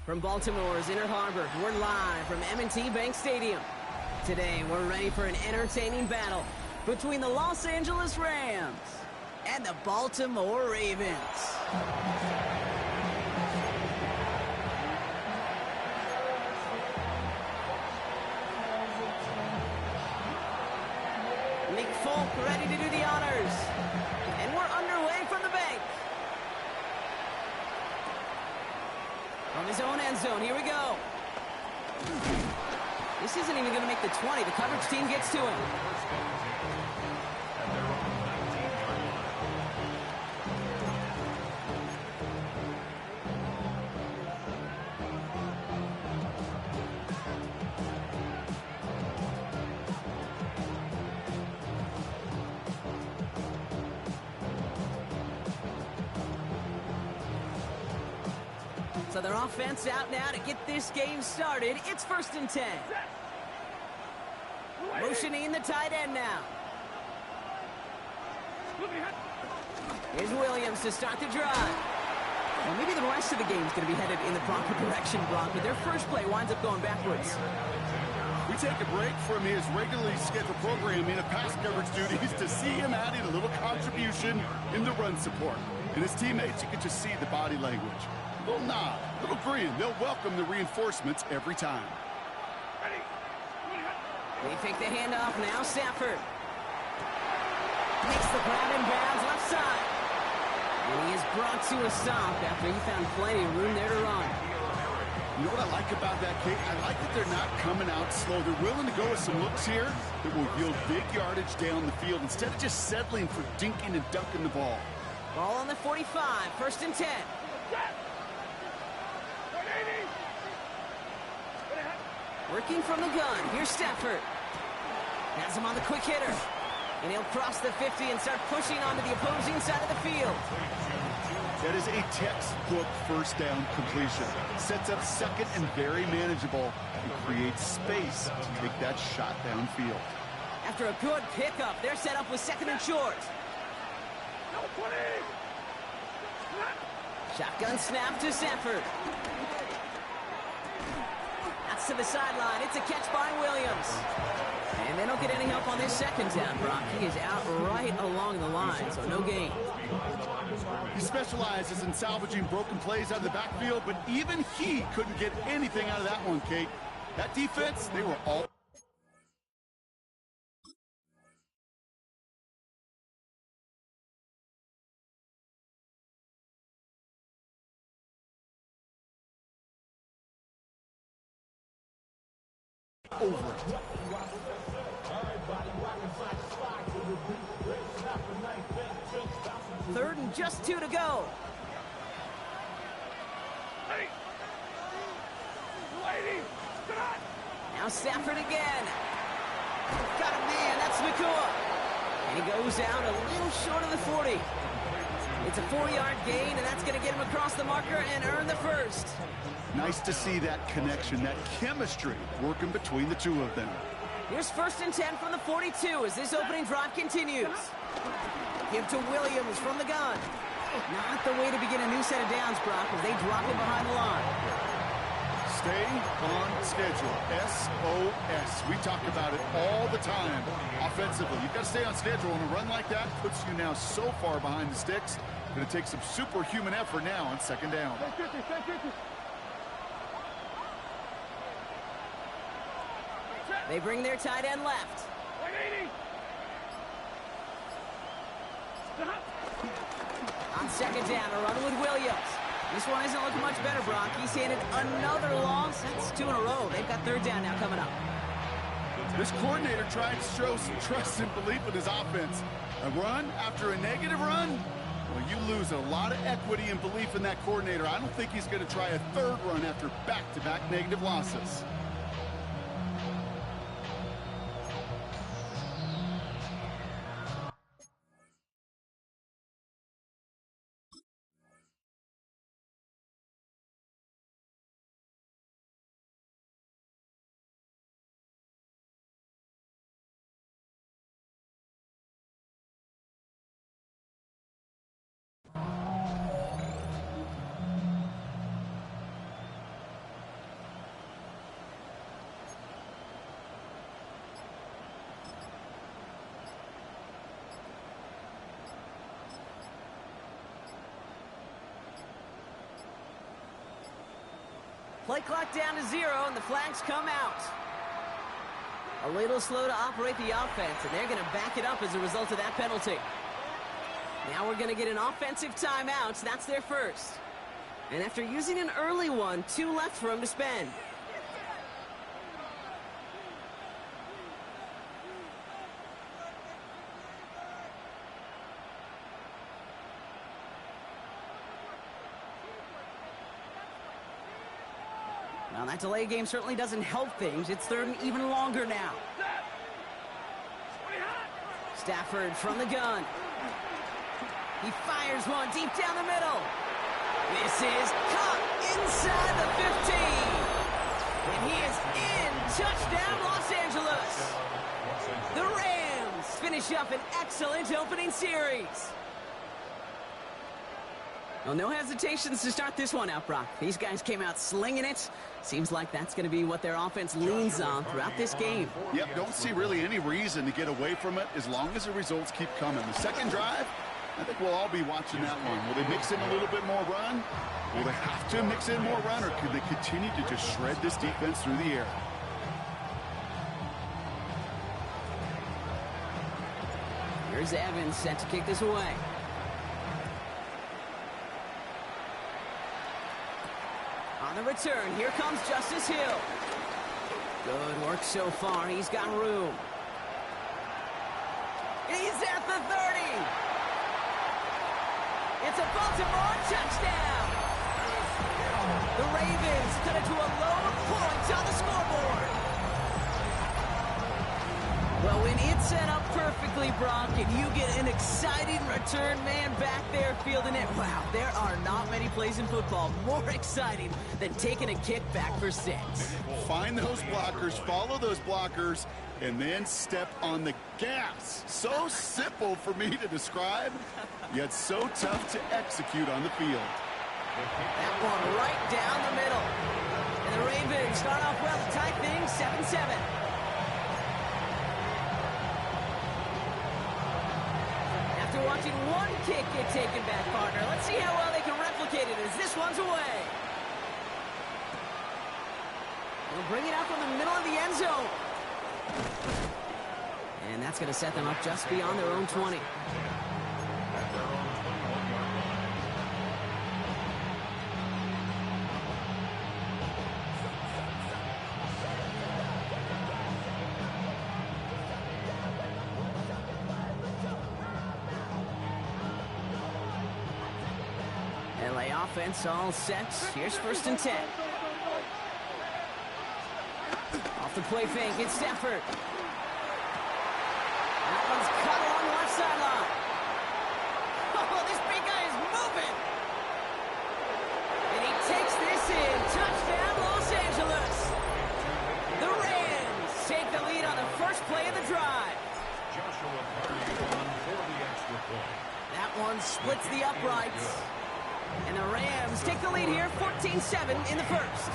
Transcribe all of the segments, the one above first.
From Baltimore's Inner Harbor, we're live from M&T Bank Stadium. Today, we're ready for an entertaining battle between the Los Angeles Rams and the Baltimore Ravens. Nick Folk ready to do the honors. And we're underway from the bank. From his own end zone, here we go. This isn't even going to make the 20. The coverage team gets to him. So their offense out now to get this game started. It's 1st and 10. Motioning the tight end now. Here's Williams to start the drive. Well, maybe the rest of the game is going to be headed in the proper direction, Brock, but their first play winds up going backwards. We take a break from his regularly scheduled programming of pass coverage duties to see him adding a little contribution in the run support. And his teammates, you can just see the body language. Little nod, little grin. They'll welcome the reinforcements every time. They take the handoff now. Stafford makes the grab in bounds left side. And he is brought to a stop after he found plenty of room there to run. You know what I like about that, Kate? I like that they're not coming out slow. They're willing to go with some looks here that will yield big yardage down the field instead of just settling for dinking and dunking the ball. Ball on the 45, 1st and 10. Working from the gun, here's Stafford. Has him on the quick hitter. And he'll cross the 50 and start pushing onto the opposing side of the field. That is a textbook first down completion. Sets up second and very manageable and creates space to take that shot downfield. After a good pickup, they're set up with 2nd and short. Shotgun snap to Stafford. That's to the sideline. It's a catch by Williams. And they don't get any help on this 2nd down, Brock. He is out right along the line, so no gain. He specializes in salvaging broken plays out of the backfield, but even he couldn't get anything out of that one, Kate. That defense, they were all... over it. 3rd and just 2 to go. Now Stafford again. Got a man, that's Nakua. And he goes out a little short of the 40. It's a 4-yard gain, and that's going to get him across the marker and earn the 1st. Nice to see that connection, that chemistry working between the two of them. Here's 1st and 10 from the 42 as this opening drive continues. Give to Williams from the gun. Not the way to begin a new set of downs, Brock, as they drop it behind the line. Stay on schedule. SOS. We talk about it all the time. Offensively, you've got to stay on schedule, and a run like that puts you now so far behind the sticks. Going to take some superhuman effort now on 2nd down. They bring their tight end left. On 2nd down, a run with Williams. This one isn't looking much better, Brock. He's handed another loss. That's 2 in a row. They've got 3rd down now coming up. This coordinator tried to show some trust and belief in his offense. A run after a negative run? Well, you lose a lot of equity and belief in that coordinator. I don't think he's going to try a 3rd run after back-to-back negative losses. Play clock down to 0, and the flags come out. A little slow to operate the offense, and they're going to back it up as a result of that penalty. Now we're going to get an offensive timeout. That's their first. And after using an early one, 2 left for him to spend. Now that delay game certainly doesn't help things. It's third and even longer now. Stafford from the gun. He fires one deep down the middle. This is caught inside the 15. And he is in. Touchdown, Los Angeles. The Rams finish up an excellent opening series. Well, no hesitations to start this one out, Brock. These guys came out slinging it. Seems like that's going to be what their offense leans on throughout this game. Yep, don't see really any reason to get away from it as long as the results keep coming. The second drive, I think we'll all be watching that one. Will they mix in a little bit more run? Will they have to mix in more run, or could they continue to just shred this defense through the air? Here's Evans set to kick this away. On the return, here comes Justice Hill. Good work so far. He's got room. He's at the 30. It's a Baltimore touchdown. The Ravens cut it to a low point on the scoreboard. Well, when it's set up perfectly, Brock, and you get an exciting return man back there fielding it, wow, there are not many plays in football more exciting than taking a kick back for 6. Find those blockers, follow those blockers, and then step on the gas. So simple for me to describe, yet so tough to execute on the field. That one right down the middle. And the Ravens start off well to tie things 7-7. After watching one kick get taken back, partner, let's see how well they can replicate it as this one's away. They'll bring it out from the middle of the end zone. And that's going to set them up just beyond their own 20. LA offense all set. Here's 1st and 10. Off the play fake, it's Stafford. That one's cut along the left sideline. Oh, this big guy is moving. And he takes this in. Touchdown, Los Angeles. The Rams take the lead on the first play of the drive. That one splits the uprights. And the Rams take the lead here, 14-7 in the first.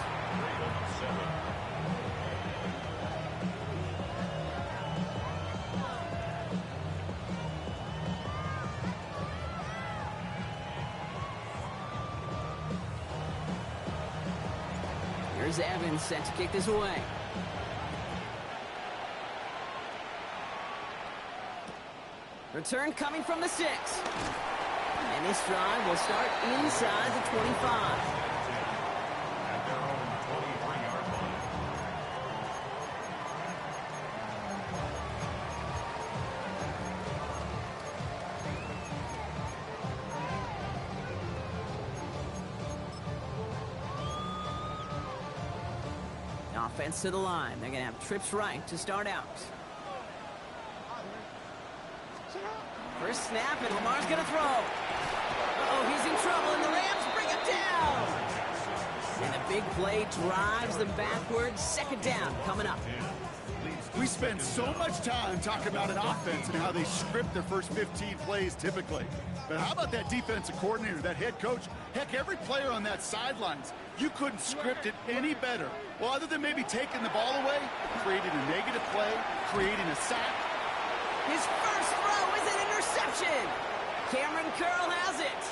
Here's Evans set to kick this away. Return coming from the 6. And this drive will start inside the 25. At their own 23-yard line. Offense to the line. They're going to have trips right to start out. First snap, and Lamar's going to throw. Uh-oh, he's in trouble, and the Rams bring him down. And a big play drives them backwards. 2nd down coming up. We spend so much time talking about an offense and how they script their first 15 plays typically. But how about that defensive coordinator, that head coach? Heck, every player on that sidelines, you couldn't script it any better. Well, other than maybe taking the ball away, creating a negative play, creating a sack. His first throw is an interception. Cameron Curl has it.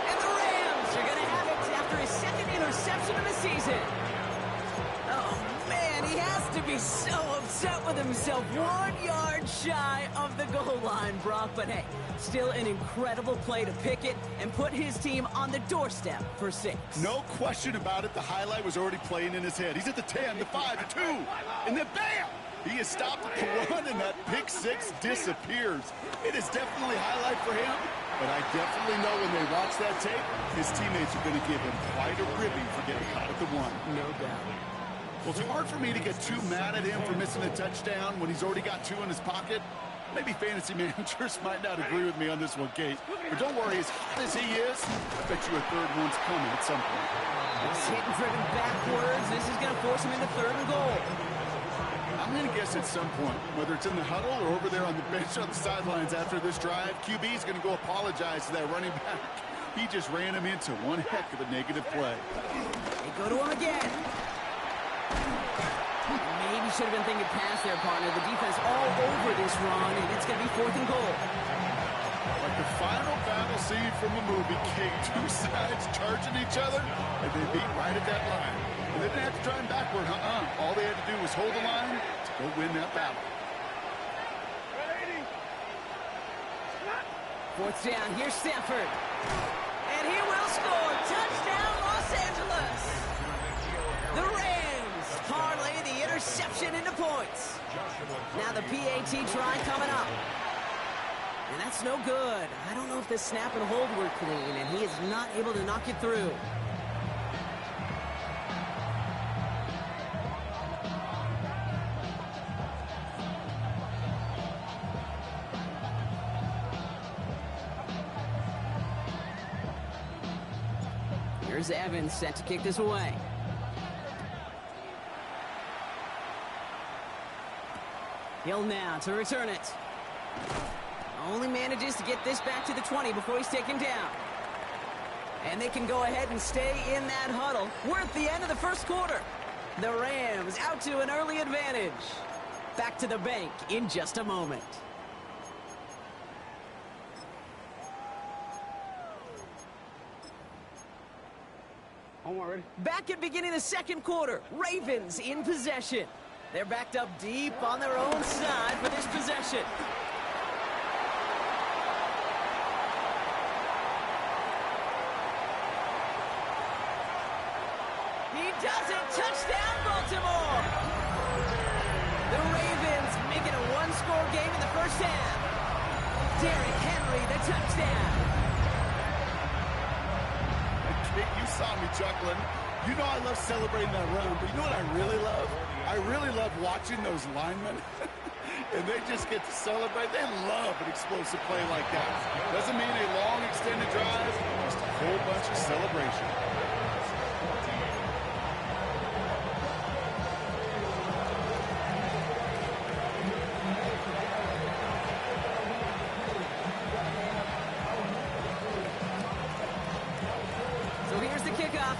And the Rams are going to have it after after his second interception of the season. Oh, man, he has to be so upset with himself. 1 yard shy of the goal line, Brock. But hey, still an incredible play to pick it and put his team on the doorstep for 6. No question about it. The highlight was already playing in his head. He's at the 10, the 5, the 2, and then bam! He is stopped at the 1, and that pick 6 disappears. It is definitely a highlight for him, but I definitely know when they watch that tape, his teammates are going to give him quite a ribbing for getting caught at the 1. No doubt. Well, it's hard for me to get too mad at him for missing a touchdown when he's already got 2 in his pocket. Maybe fantasy managers might not agree with me on this one, Kate. But don't worry, as hot as he is, I bet you a 3rd one's coming at some point. He's hit and driven backwards. This is going to force him into 3rd and goal. I'm going to guess at some point, whether it's in the huddle or over there on the bench on the sidelines after this drive, QB is going to go apologize to that running back. He just ran him into one heck of a negative play. They go to him again. Maybe should have been thinking pass there, partner. The defense all over this run, and it's going to be 4th and goal. Like the final battle scene from a movie, Kate. 2 sides charging each other, and they beat right at that line. And they didn't have to drive backward, All they had to do was hold the line to go win that battle. 4th down, here's Stanford. And he will score. Touchdown, Los Angeles. The Rams parlay the interception into points. Now the PAT try coming up. And that's no good. I don't know if the snap and hold were clean, and he is not able to knock it through. Here's Evans set to kick this away. Hill now to return it. Only manages to get this back to the 20 before he's taken down. And they can go ahead and stay in that huddle. We're at the end of the 1st quarter. The Rams out to an early advantage. Back to the bank in just a moment. Back at beginning of the 2nd quarter, Ravens in possession. They're backed up deep on their own side for this possession. He does it. Touchdown, Baltimore. The Ravens making a 1-score game in the 1st half. Derrick Henry, the touchdown. You saw me chuckling. You know I love celebrating that run, but you know what I really love? I really love watching those linemen, and they just get to celebrate. They love an explosive play like that. Doesn't mean a long extended drive, just a whole bunch of celebration.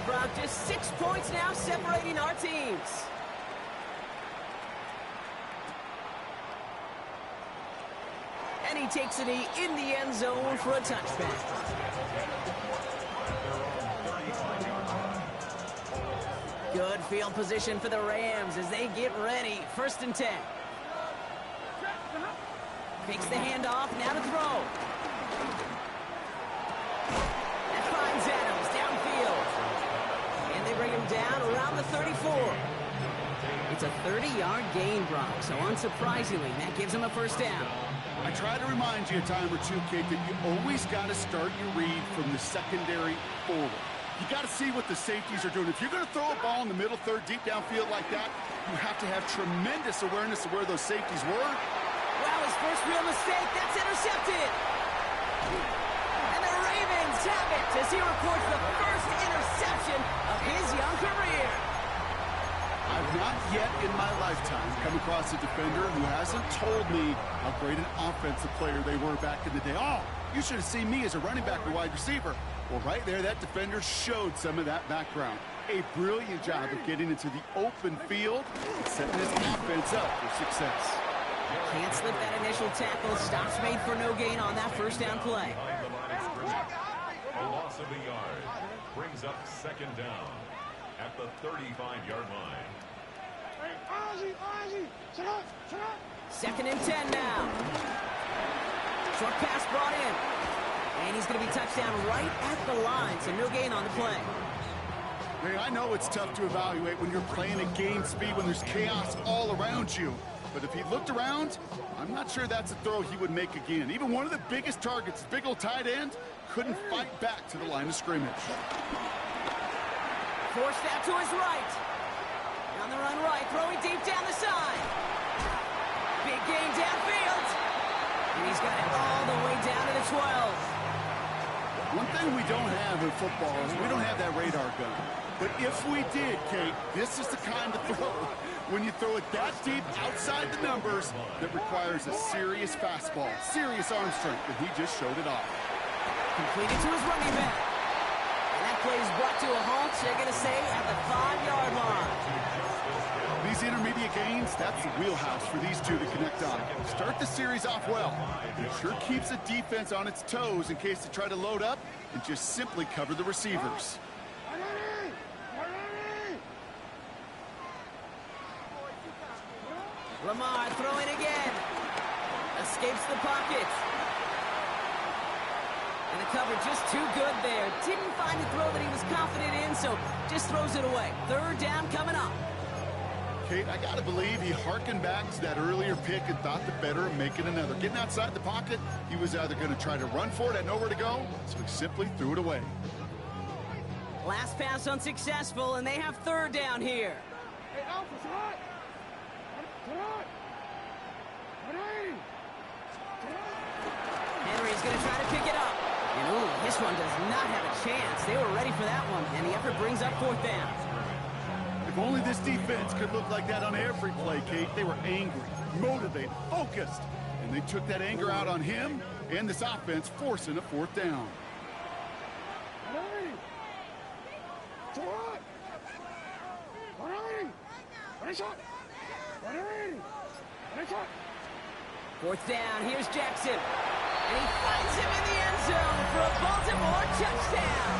Brock, just 6 points now separating our teams. And he takes it in the end zone for a touchback. Good field position for the Rams as they get ready. 1st and 10. Takes the handoff, now to throw. That finds Adams downfield. And they bring him down around the 34. It's a 30-yard gain, Brock, so unsurprisingly, that gives him a 1st down. I try to remind you a time or two, Kate, that you always got to start your read from the secondary forward. You got to see what the safeties are doing. If you're going to throw a ball in the middle third, deep downfield like that, you have to have tremendous awareness of where those safeties were. Wow, his first real mistake. That's intercepted. And the Ravens have it as he records the first interception of his young career. I've not yet in my lifetime come across a defender who hasn't told me how great an offensive player they were back in the day. Oh, you should have seen me as a running back or wide receiver. Well, right there, that defender showed some of that background. A brilliant job of getting into the open field and setting his offense up for success. Can't slip that initial tackle. Stops made for no gain on that first down play. A loss of a yard. Brings up second down at the 35-yard line. Second and 10 now. Short pass brought in. And he's going to be touched down right at the line, so no gain on the play. Hey, I know it's tough to evaluate when you're playing at game speed when there's chaos all around you. But if he looked around, I'm not sure that's a throw he would make again. Even one of the biggest targets, big old tight end, couldn't fight back to the line of scrimmage. Forced out to his right. On the run right, throwing deep down the side. Big gain downfield. And he's got it all the way down to the 12. One thing we don't have in football is we don't have that radar gun. But if we did, Kate, this is the kind of throw when you throw it that deep outside the numbers that requires a serious fastball, serious arm strength, and he just showed it off. Completed to his running back. And that play is brought to a halt, they're going to say, at the 5-yard line. These intermediate gains, that's the wheelhouse for these two to connect on. Start the series off well. It sure keeps the defense on its toes in case they try to load up and just simply cover the receivers. Lamar throwing again. Escapes the pocket. And the cover just too good there. Didn't find a throw that he was confident in, so just throws it away. Third down coming up. Kate, I gotta believe he harkened back to that earlier pick and thought the better of making another. Getting outside the pocket, he was either going to try to run for it, had nowhere to go, so he simply threw it away. Last pass unsuccessful, and they have third down here. Henry's going to try to pick it up. And ooh, this one does not have a chance. They were ready for that one, and the effort brings up fourth down. If only this defense could look like that on every play, Kate. They were angry, motivated, focused, and they took that anger out on him and this offense, forcing a fourth down. Fourth down, here's Jackson. And he finds him in the end zone for a Baltimore touchdown.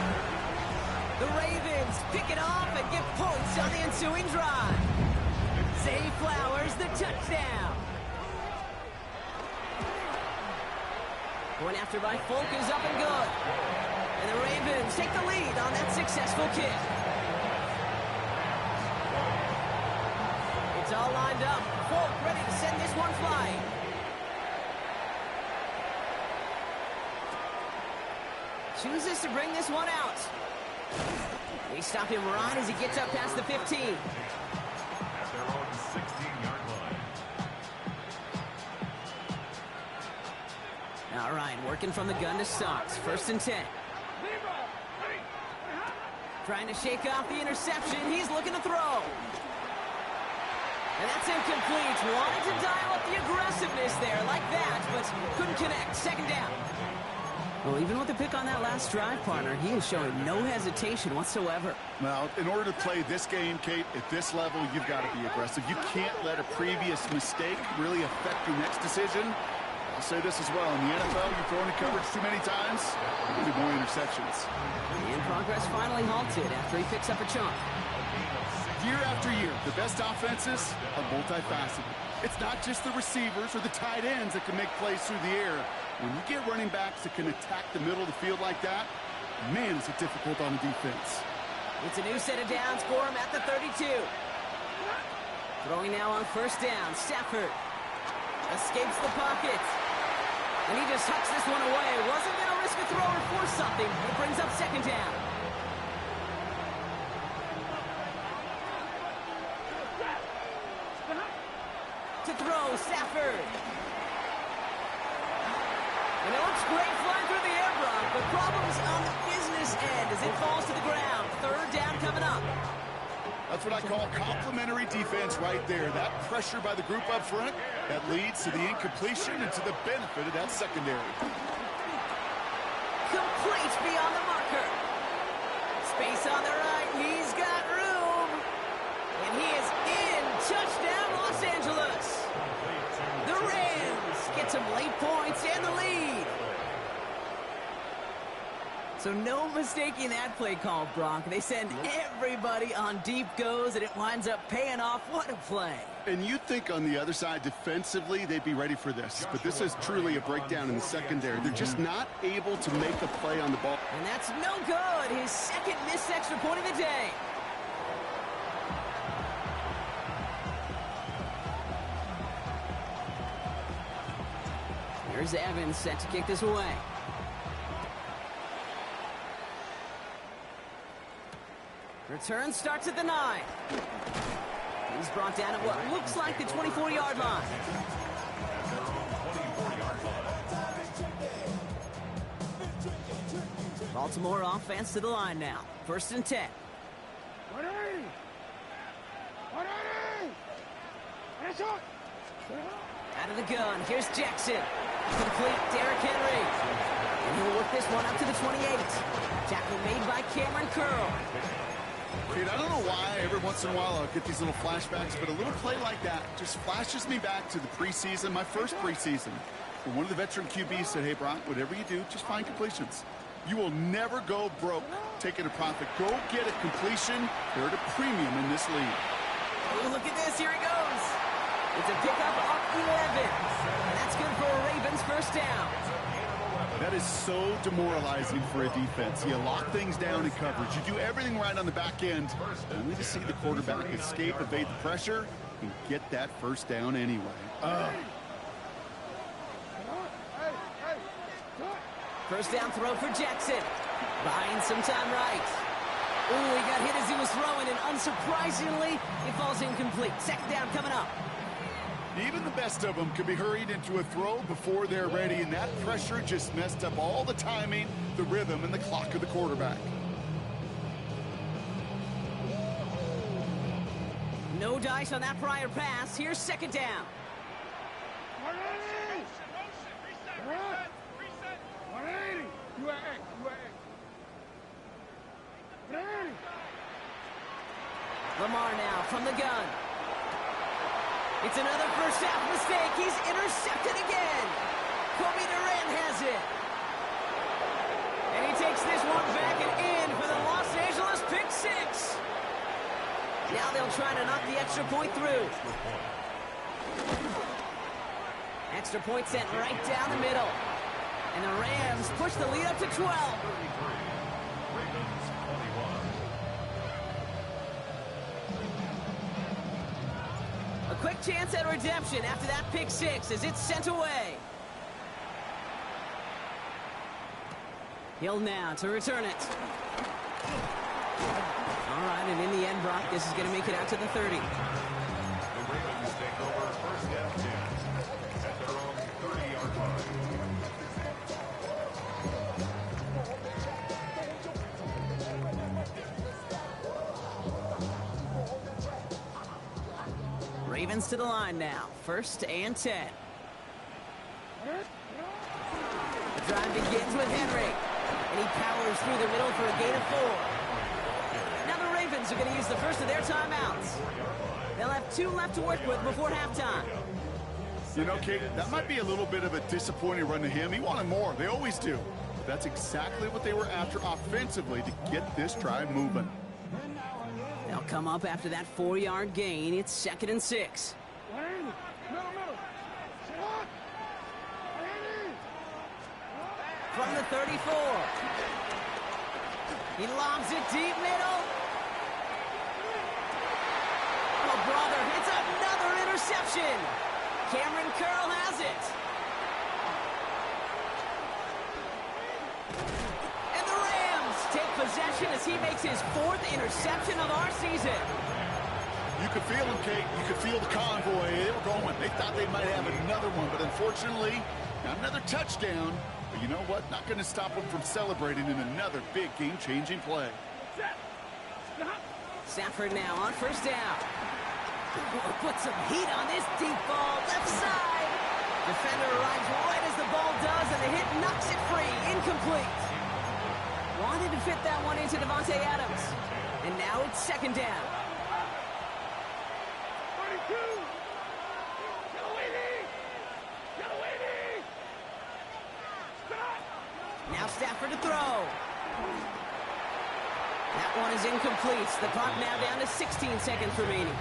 The Ravens pick it off and get points on the ensuing drive. Zay Flowers, the touchdown. Going after by Folk is up and good. And the Ravens take the lead on that successful kick. It's all lined up. Folk ready to send this one flying. Chooses to bring this one out. They stop him right as he gets up past the 15. At their own 16-yard line. All right, working from the gun to Sox. First and 10. Trying to shake off the interception. He's looking to throw. And that's incomplete. Wanted to dial up the aggressiveness there like that, but couldn't connect. Second down. Well, even with the pick on that last drive, partner, he is showing no hesitation whatsoever. Now, in order to play this game, Kate, at this level, you've got to be aggressive. You can't let a previous mistake really affect your next decision. I'll say this as well. In the NFL, you've thrown in coverage too many times, you'll do more interceptions. And progress finally halted after he picks up a chunk. Year after year, the best offenses are multifaceted. It's not just the receivers or the tight ends that can make plays through the air. When you get running backs that can attack the middle of the field like that, man, is it difficult on the defense. It's a new set of downs for him at the 32. Throwing now on first down. Stafford escapes the pocket. And he just tucks this one away. Wasn't going to risk a throw or force something. It brings up second down. To throw, Stafford. And it looks great flying through the air, Brock, but problems on the business end as it falls to the ground. Third down coming up. That's what I call complimentary defense right there. That pressure by the group up front, that leads to the incompletion and to the benefit of that secondary. Complete beyond the marker. Space on the right. He's got room. And he is in. Touchdown, Los Angeles. The Rams get some late points and the lead. So no mistaking that play call, Brock. They send everybody on deep goes, and it winds up paying off. What a play. And you'd think on the other side, defensively, they'd be ready for this. But this is truly a breakdown in the secondary. They're just not able to make a play on the ball. And that's no good. His second missed extra point of the day. Here's Evans set to kick this away. Return starts at the 9. He's brought down at what looks like the 24-yard line. Baltimore offense to the line now. 1st and 10. Out of the gun. Here's Jackson. Complete Derrick Henry. And he'll work this one up to the 28. Tackle made by Cameron Curl. Kate, I don't know why every once in a while I'll get these little flashbacks, but a little play like that just flashes me back to the preseason, my first preseason. Where one of the veteran QBs said, hey, Brock, whatever you do, just find completions. You will never go broke taking a profit. Go get a completion. They're at a premium in this league. Oh, look at this. Here he goes. It's a pickup of 11. And that's good for a Ravens first down. That is so demoralizing for a defense. You lock things down in coverage. You do everything right on the back end, only to see the quarterback escape, evade the pressure, and get that first down anyway. First down throw for Jackson. Buying some time right. Ooh, he got hit as he was throwing, and unsurprisingly, it falls incomplete. 2nd down coming up. Even the best of them could be hurried into a throw before they're ready, and that pressure just messed up all the timing, the rhythm, and the clock of the quarterback. No dice on that prior pass. Here's 2nd down. Lamar now from the gun. It's another first half mistake. He's intercepted again. Kobe Durant has it. And he takes this one back and in for the Los Angeles pick 6. Now they'll try to knock the extra point through. Extra point sent right down the middle. And the Rams push the lead up to 12. A quick chance at redemption after that pick 6 as it's sent away. Hill now to return it. All right, and in the end, Brock, this is going to make it out to the 30. The Ravens take over 1st and 10 at their own 30-yard line. Ravens to the line now. 1st and 10. The drive begins with Henry. And he powers through the middle for a gain of 4. Now the Ravens are going to use the first of their timeouts. They'll have 2 left to work with before halftime. You know, Kate, that might be a little bit of a disappointing run to him. He wanted more. They always do. But that's exactly what they were after offensively to get this drive moving. They'll come up after that 4-yard gain. It's 2nd and 6. From the 34. He lobs it deep middle. Oh, brother, it's another interception. Cameron Curl has it. And the Rams take possession as he makes his 4th interception of our season. You could feel them, Kate. You could feel the convoy. They were going. They thought they might have another one, but unfortunately, not another touchdown. But you know what? Not going to stop them from celebrating in another big game-changing play. Stafford now on 1st down. Put some heat on this deep ball. Left side. Defender arrives right as the ball does, and the hit knocks it free. Incomplete. Wanted to fit that one into Devontae Adams. And now it's 2nd down. Now Stafford to throw. That one is incomplete. The clock now down to 16 seconds remaining.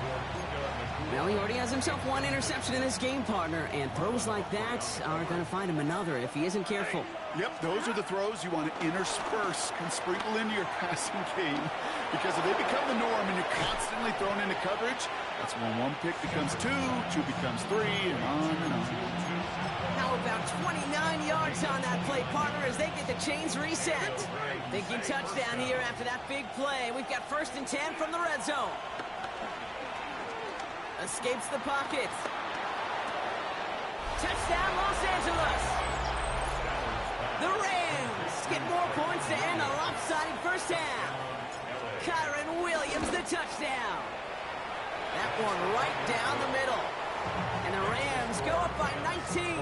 Well, he already has himself one interception in this game, partner, and throws like that are going to find him another if he isn't careful. Yep, those are the throws you want to intersperse and sprinkle into your passing game, because if they become the norm and you're constantly thrown into coverage, that's when one pick becomes two becomes three, and on and on. How about 29 yards on that play, partner, as they get the chains reset? Thinking touchdown here after that big play. We've got 1st and 10 from the red zone. Escapes the pocket. Touchdown, Los Angeles. The Rams get more points to end a lopsided first half. Kyren Williams, the touchdown. That one right down the middle. And the Rams go up by 19.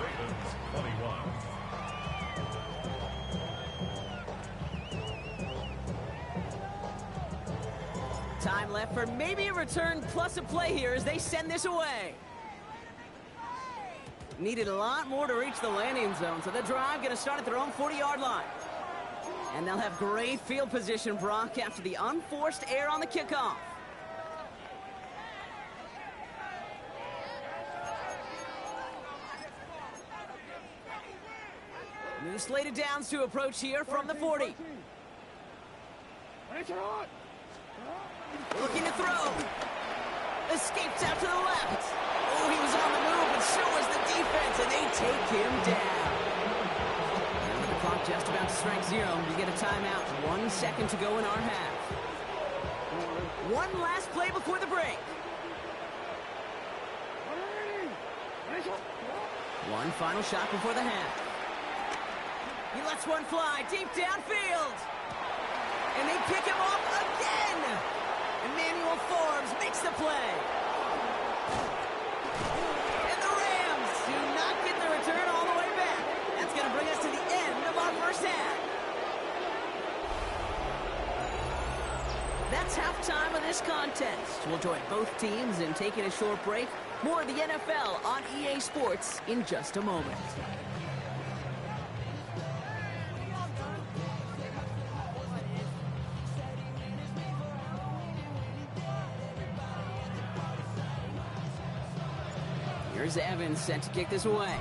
Ravens 21. Time left for maybe a return plus a play here as they send this away. Needed a lot more to reach the landing zone, so the drive going to start at their own 40-yard line. And they'll have great field position, Brock, after the unforced error on the kickoff. New slated downs to approach here from the 40. Looking to throw. Escapes out to the left. Oh, he was on the move, but so was the defense, and they take him down. And with the clock just about to strike zero, we get a timeout. 1 second to go in our half. One last play before the break. One final shot before the half. He lets one fly deep downfield. And they pick him off again. Emmanuel Forbes makes the play. And the Rams do not get the return all the way back. That's going to bring us to the end of our first half. That's halftime of this contest. We'll join both teams in taking a short break. More of the NFL on EA Sports in just a moment. Here's Evans set to kick this away.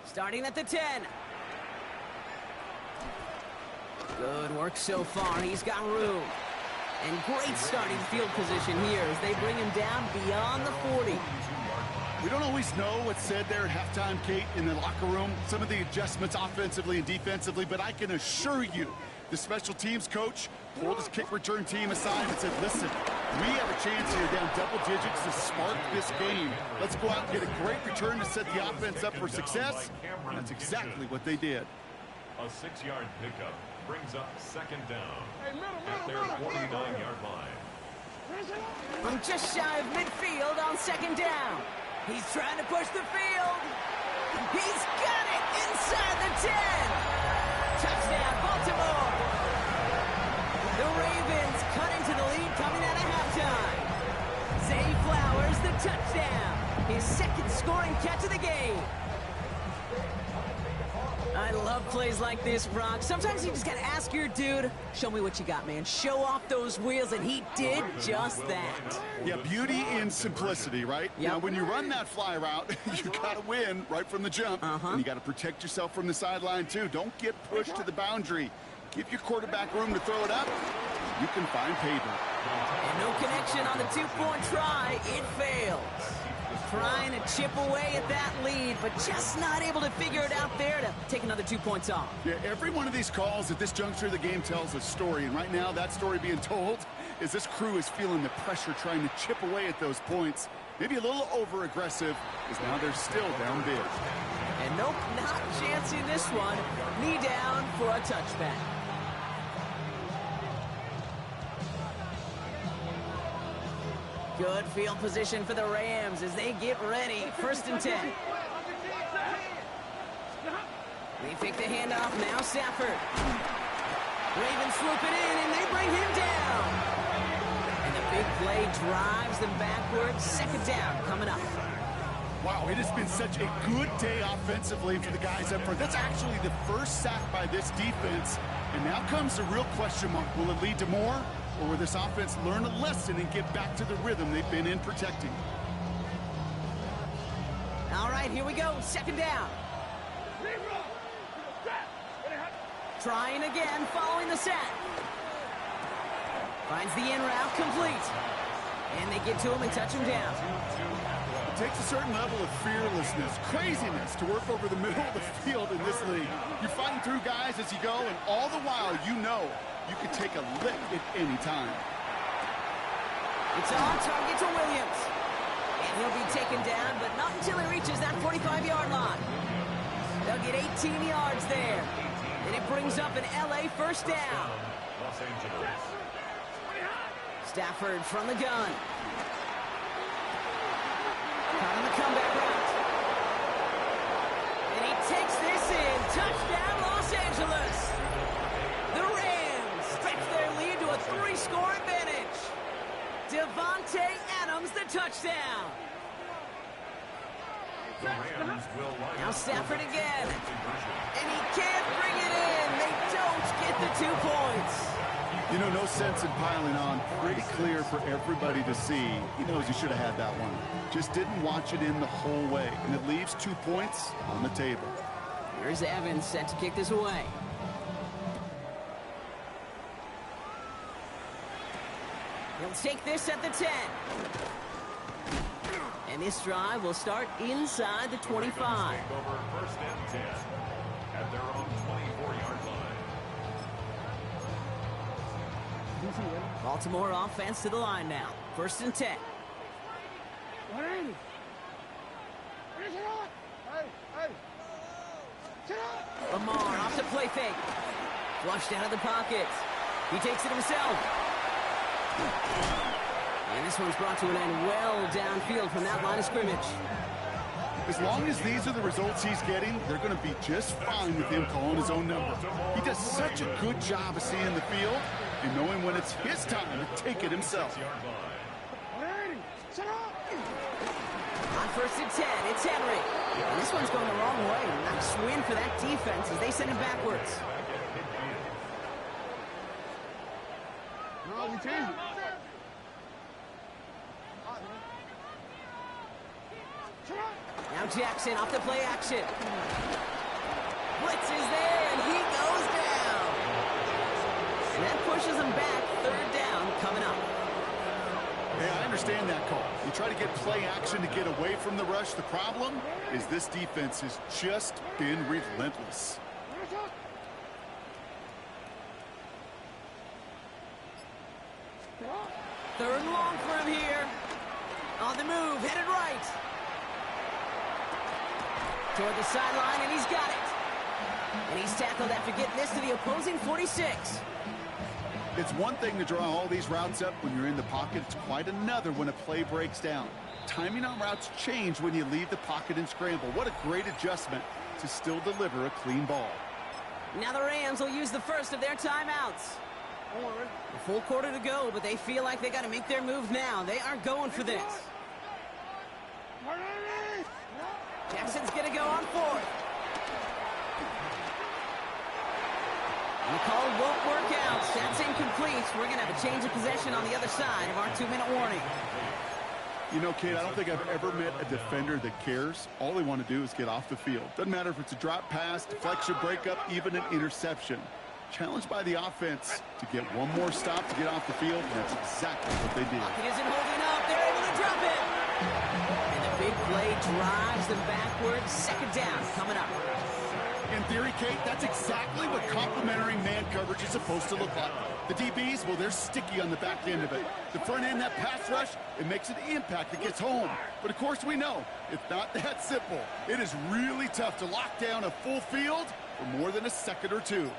Starting at the 10. Good work so far. He's got room. And great starting field position here as they bring him down beyond the 40. We don't always know what's said there at halftime, Kate, in the locker room. Some of the adjustments offensively and defensively, but I can assure you the special teams coach pulled his kick return team aside and said, listen, we have a chance here down double digits to spark this game. Let's go out and get a great return to set the offense up for success. And that's exactly what they did. A 6-yard pickup brings up 2nd down at their 49-yard line. From just shy of midfield on 2nd down. He's trying to push the field. He's got it inside the 10. Touchdown, Baltimore. The Ravens cut into the lead coming out of halftime. Zay Flowers, the touchdown. His 2nd scoring catch of the game. I love plays like this, Brock. Sometimes you just got to ask your dude, show me what you got, man. Show off those wheels, and he did just that. Yeah, beauty in simplicity, right? Yep. Now, when you run that fly route, you got to win right from the jump. And you got to protect yourself from the sideline, too. Don't get pushed to the boundary. Give your quarterback room to throw it up. You can find payback. And no connection on the 2-point try. It fails. Trying to chip away at that lead, but just not able to figure it out there to take another 2 points off. Yeah, every one of these calls at this juncture of the game tells a story, and right now that story being told is this crew is feeling the pressure trying to chip away at those points. Maybe a little over-aggressive, as now they're still down big. And nope, not chancing this one. Knee down for a touchback. Good field position for the Rams as they get ready. 1st and 10. They pick the handoff now. Stafford. Ravens swoop it in and they bring him down. And the big play drives them backwards. 2nd down coming up. Wow, it has been such a good day offensively for the guys up front. That's actually the first sack by this defense. And now comes the real question mark. Will it lead to more? Or will this offense learn a lesson and get back to the rhythm they've been in protecting? All right, here we go. Second down. Trying again, following the sack. Finds the in route complete. And they get to him and touch him down. It takes a certain level of fearlessness, craziness to work over the middle of the field in this league. You're fighting through guys as you go, and all the while you know you can take a lick at any time. It's on target to Williams. And he'll be taken down, but not until he reaches that 45-yard line. They'll get 18 yards there. And it brings up an LA first down. Los Angeles. Stafford from the gun. On the comeback route. And he takes this in. Touchdown, Los Angeles. The Rams stretch their lead to a 3-score advantage. Devontae Adams, the touchdown. The Rams will line Now up Stafford for again. conversion. And he can't bring it in. They don't get the 2 points. You know, no sense in piling on. Pretty clear for everybody to see. He knows he should have had that one. Just didn't watch it in the whole way. And it leaves 2 points on the table. Here's Evans set to kick this away. He'll take this at the 10. And this drive will start inside the 25. Take over first and 10 at their own 24-yard line. Baltimore offense to the line now. First and 10. Lamar off to play fake. Flushed out of the pocket. He takes it himself. And this one's brought to an end well downfield from that line of scrimmage. As long as these are the results he's getting, they're going to be just fine with him calling his own number. He does such a good job of seeing the field and knowing when it's his time to take it himself. On first and 10, it's Henry. And this one's going the wrong way. Nice win for that defense as they send him backwards. No, we changed it. Now Jackson off the play action. Blitz is there, and he goes down. And that pushes him back. Third down coming up. Hey, I understand that call. You try to get play action to get away from the rush. The problem is this defense has just been relentless. Third and long for him here. On the move, headed right. Toward the sideline, and he's got it. And he's tackled after getting this to the opposing 46. It's one thing to draw all these routes up when you're in the pocket. It's quite another when a play breaks down. Timing on routes change when you leave the pocket and scramble. What a great adjustment to still deliver a clean ball. Now the Rams will use the first of their timeouts. A full quarter to go, but they feel like they got to make their move now. They aren't going for this. Jackson's going to go on fourth. And the call won't work out. That's incomplete. We're going to have a change of possession on the other side of our 2-minute warning. You know, kid, I don't think I've ever met a defender that cares. All they want to do is get off the field. Doesn't matter if it's a drop pass, deflection, breakup, even an interception. Challenged by the offense to get one more stop to get off the field, and that's exactly what they did. It isn't holding up. They're able to drop it. And the big play drives them backwards. Second down coming up. In theory, Kate, that's exactly what complementary man coverage is supposed to look like. The DBs, well, they're sticky on the back end of it. The front end, that pass rush, it makes an impact that gets home. But, of course, we know it's not that simple. It is really tough to lock down a full field for more than a second or two.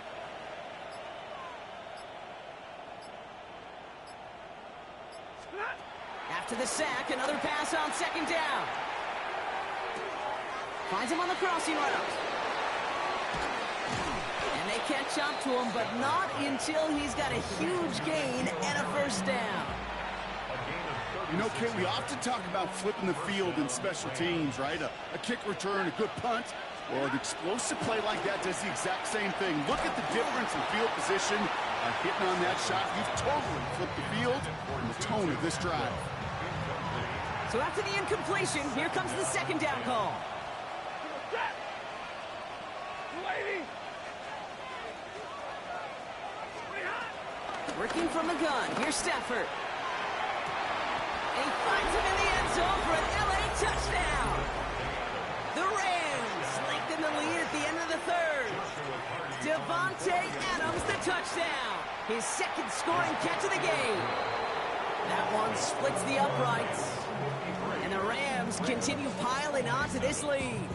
After the sack, another pass on second down. Finds him on the crossing route. And they catch up to him, but not until he's got a huge gain and a first down. A gain of You know, Kate, we often talk about flipping the field in special teams, right? A kick return, a good punt. Well, an explosive play like that does the exact same thing. Look at the difference in field position. Hitting on that shot, you've totally flipped the field and the tone of this drive. So after the incompletion, here comes the second down call. Working from the gun, here's Stafford. And he finds him in the end zone for an LA touchdown. The Rams lengthen the lead at the end of the third. Devontae Adams, the touchdown. His second scoring catch of the game. That one splits the uprights. And the Rams continue piling onto this lead.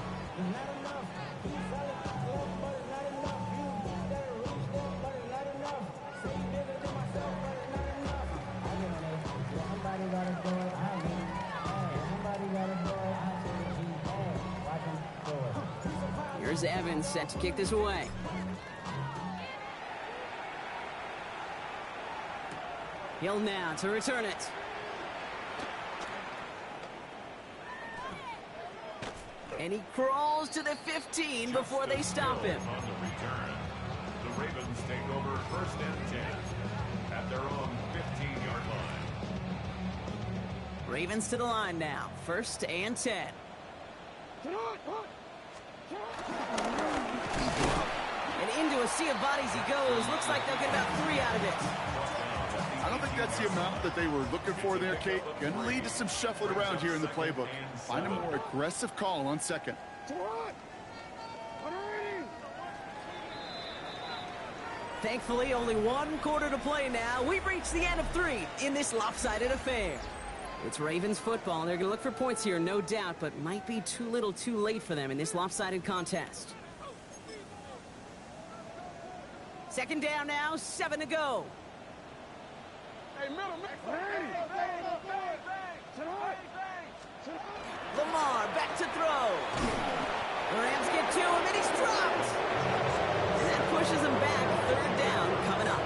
Here's Evans set to kick this away. Hill now to return it. And he crawls to the 15 before they stop him. On the return, the Ravens take over 1st and 10 at their own 15-yard line. Ravens to the line now. 1st and 10. And into a sea of bodies he goes. Looks like they'll get about 3 out of it. I don't think that's the amount that they were looking for there, Kate. Going to lead to some shuffling around here in the playbook. Find a more aggressive call on 2nd. Thankfully, only 1 quarter to play now. We've reached the end of 3 in this lopsided affair. It's Ravens football, and they're going to look for points here, no doubt, but might be too little too late for them in this lopsided contest. 2nd down now, 7 to go. Lamar back to throw. The Rams get to him, and he's dropped. And that pushes him back. 3rd down coming up.